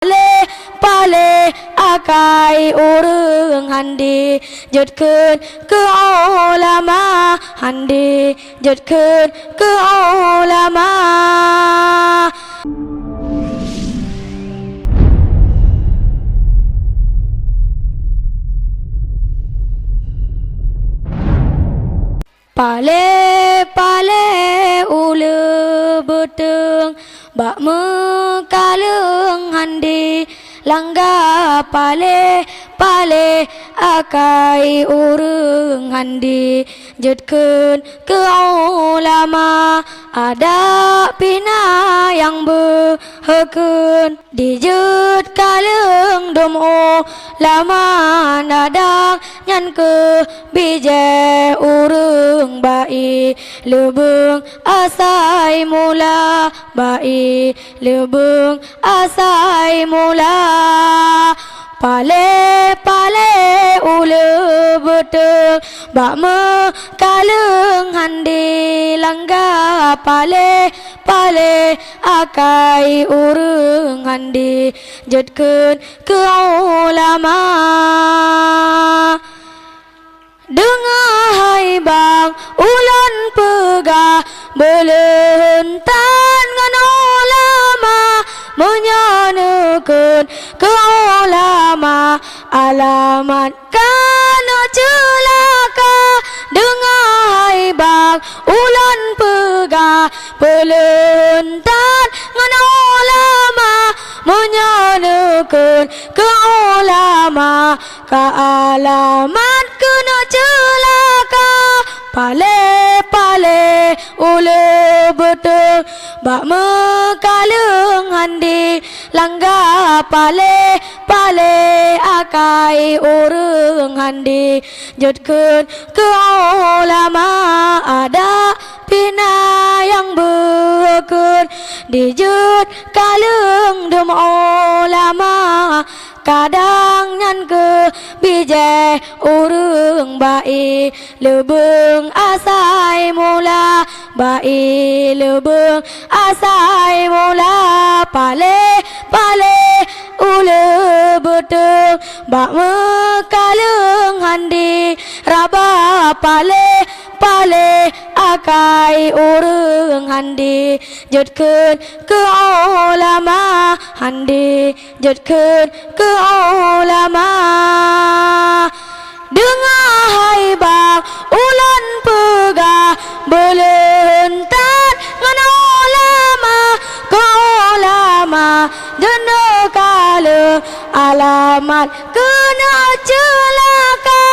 pale akai urung handi jodkeun ke ulama handi jodkeun ke ulama. Pale ulu betung bak mekalung handi langga pale akai urung handi jodkeun ke ulama ada pina yang behekeun dijud kalung dom ulama nadang nyan ke bije urung bai lebung asai mula bai lebung asai mula. Pale ulu betul bak mekalung handi langga pale akai urung handi jodkeun ke ulama. Dengar hai bang ulan pegah belentan ngan ulama menyanekeun ke ulama alamat kana celaka. Dengar hai bang ulan pegah belentan ngan ulama menyanekeun ke ulama ka alamat kena celaka. Pale ulu betul bak mekalung handi langga pale akai urung handi jodkeun ke ulama ada pina yang behekeun dijud kalung dom ulama kadang nyan ke bije urung bai lebung asai mula bai lebung asai mula. Pale ulu betul bak mekalung handi raba pale akai urung handi jodkeun ke ulama handi jodkeun ke ulama. Dengar hai bang ulan pegah belentan ngan ulama ke ulama jana kala alamat kena celaka.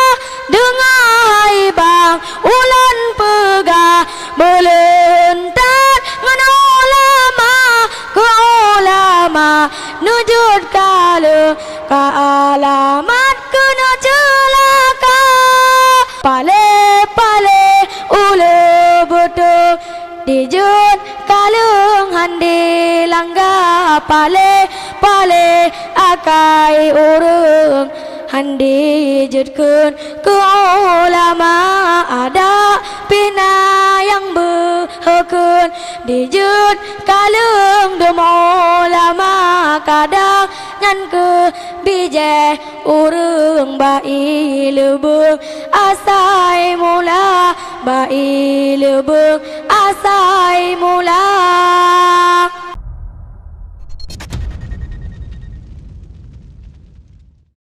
Dengar hai bang ulan pegah belentan ngan ulama ke ulama nujud kala ka alamat kena celaka. Pale ulu betul dijud kalung handi langga pale akai urung handi jodkeun ke ulama ada pina yang behekeun dijud kalung dom ulama kadang ngan ke bije urung bai lebung asai mula bai lebung asai mula.